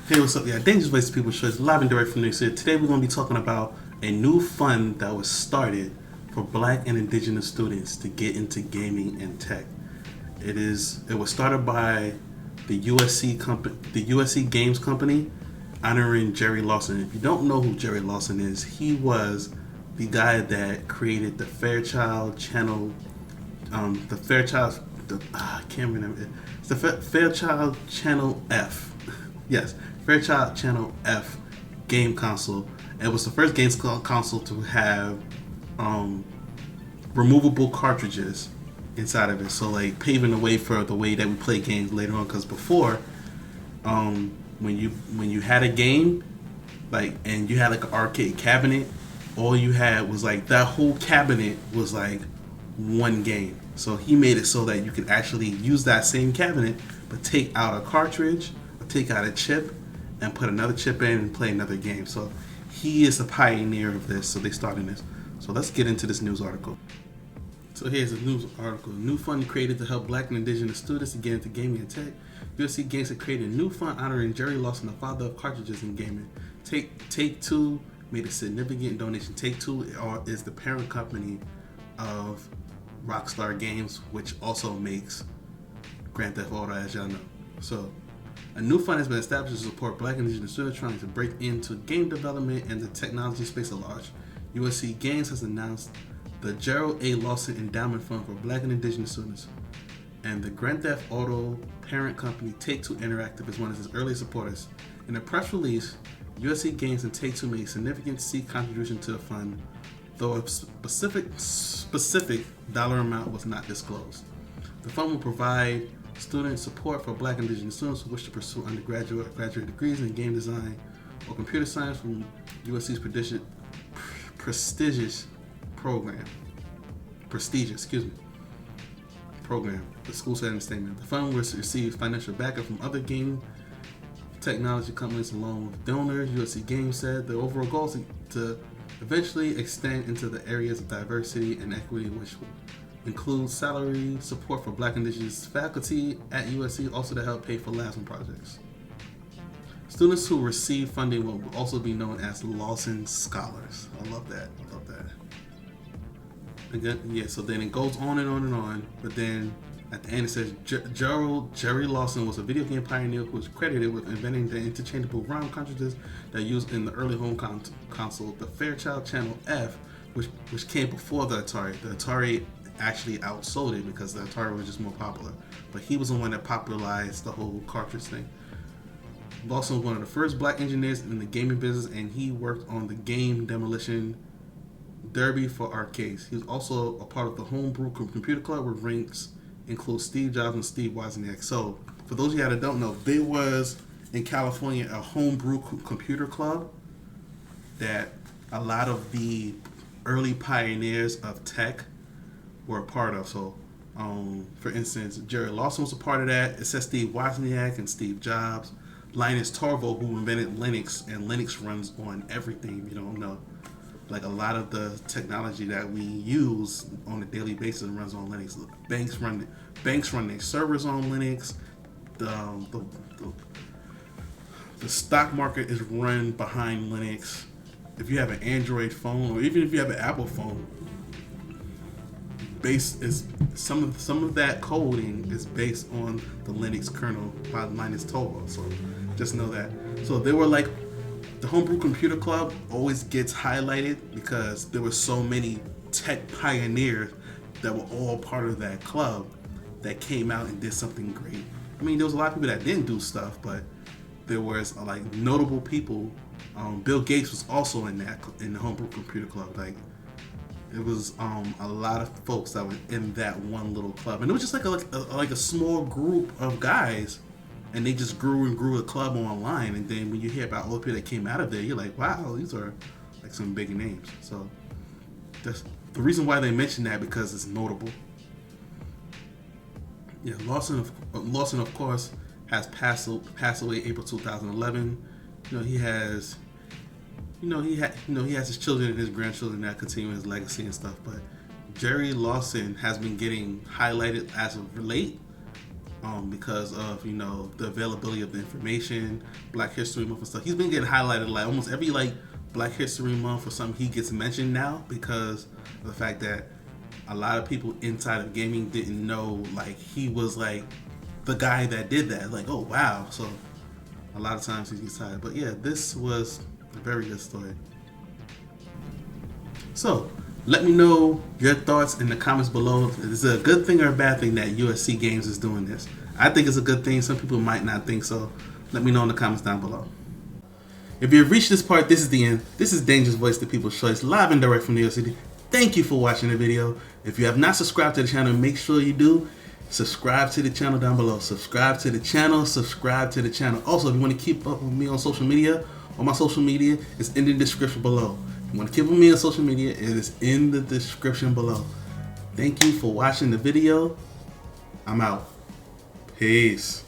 Hey, what's up? Yeah, Dangerous Ways to People's Choice, live and direct from New York City. Today we're going to be talking about a new fund that was started for Black and Indigenous students to get into gaming and tech. It was started by the USC Games company, honoring Jerry Lawson. If you don't know who Jerry Lawson is, he was the guy that created the Fairchild Channel, the Fairchild, I can't remember it. It's the Fairchild Channel F. Yes, Fairchild Channel F game console. It was the first games console to have removable cartridges inside of it. So like paving the way for the way that we play games later on. Because before, when you had a game, like and you had like an arcade cabinet, all you had was like that whole cabinet was like one game. So he made it so that you could actually use that same cabinet, but take out a cartridge or take out a chip and put another chip in and play another game. So he is the pioneer of this. So they started this. So let's get into this news article. So here's a news article. New fund created to help Black and Indigenous students to get into gaming and tech. USC Games have created a new fund honoring Jerry Lawson, the father of cartridges in gaming. Take-Two made a significant donation. Take-Two is the parent company of Rockstar Games, which also makes Grand Theft Auto, as y'all know. So, a new fund has been established to support Black and Indigenous students trying to break into game development and the technology space at large. USC Games has announced the Gerald A. Lawson Endowment Fund for Black and Indigenous students, and the Grand Theft Auto parent company Take-Two Interactive is one of its early supporters. In a press release, USC Games and Take-Two made significant seed contribution to the fund, though a specific dollar amount was not disclosed. The fund will provide student support for Black and Indigenous students who wish to pursue undergraduate or graduate degrees in game design or computer science from USC's prestigious program. The school said in a statement. The fund will receive financial backup from other game technology companies along with donors. USC Games said the overall goal is to eventually extend into the areas of diversity and equity, which includes salary support for Black and Indigenous faculty at USC, also to help pay for labs and projects. Students who receive funding will also be known as Lawson Scholars. I love that. Again, yeah, so then it goes on and on and on, but then at the end it says Jerry Lawson was a video game pioneer who was credited with inventing the interchangeable ROM cartridges that used in the early home console, the Fairchild Channel F, which came before the Atari. The Atari actually outsold it because the Atari was just more popular, but he was the one that popularized the whole cartridge thing. Lawson was one of the first Black engineers in the gaming business, and he worked on the game Demolition Derby for arcades. He was also a part of the homebrew computer club where ranks include Steve Jobs and Steve Wozniak. So, for those of you that don't know, there was in California a homebrew computer club that a lot of the early pioneers of tech were a part of. So, for instance, Jerry Lawson was a part of that. It says Steve Wozniak and Steve Jobs. Linus Torvalds, who invented Linux, and Linux runs on everything if you don't know. Like a lot of the technology that we use on a daily basis runs on Linux. Banks run their servers on Linux. The stock market is run behind Linux. If you have an Android phone, or even if you have an Apple phone, some of that coding is based on the Linux kernel by Linus Torvalds. So just know that. So they were like. The Homebrew Computer Club always gets highlighted because there were so many tech pioneers that were all part of that club that came out and did something great. I mean, there was a lot of people that didn't do stuff, but there was like notable people. Bill Gates was also in the Homebrew Computer Club. Like it was a lot of folks that were in that one little club, and it was just like a small group of guys. And they just grew and grew a club online. And then when you hear about all the people that came out of there, you're like, wow, these are like some big names. So that's the reason why they mention that, because it's notable. Yeah, Lawson of course has passed away April 2011. He has his children and his grandchildren that continue his legacy and stuff. But Jerry Lawson has been getting highlighted as of late because of, you know, the availability of the information, Black History Month and stuff. He's been getting highlighted like almost every like Black History Month or something. He gets mentioned now because of the fact that a lot of people inside of gaming didn't know like he was like the guy that did that. Like, oh wow. So a lot of times he gets highlighted. But yeah, this was a very good story. So let me know your thoughts in the comments below. Is it a good thing or a bad thing that USC Games is doing this? I think it's a good thing. Some people might not think so. Let me know in the comments down below. If you've reached this part, this is the end. This is Dangerous Voice, the People's Choice, live and direct from New York City. Thank you for watching the video. If you have not subscribed to the channel, make sure you do. Subscribe to the channel down below. Subscribe to the channel. Subscribe to the channel. Also, if you want to keep up with me on social media, all my social media is in the description below. If you want to keep up with me on social media, it is in the description below. Thank you for watching the video. I'm out. Peace.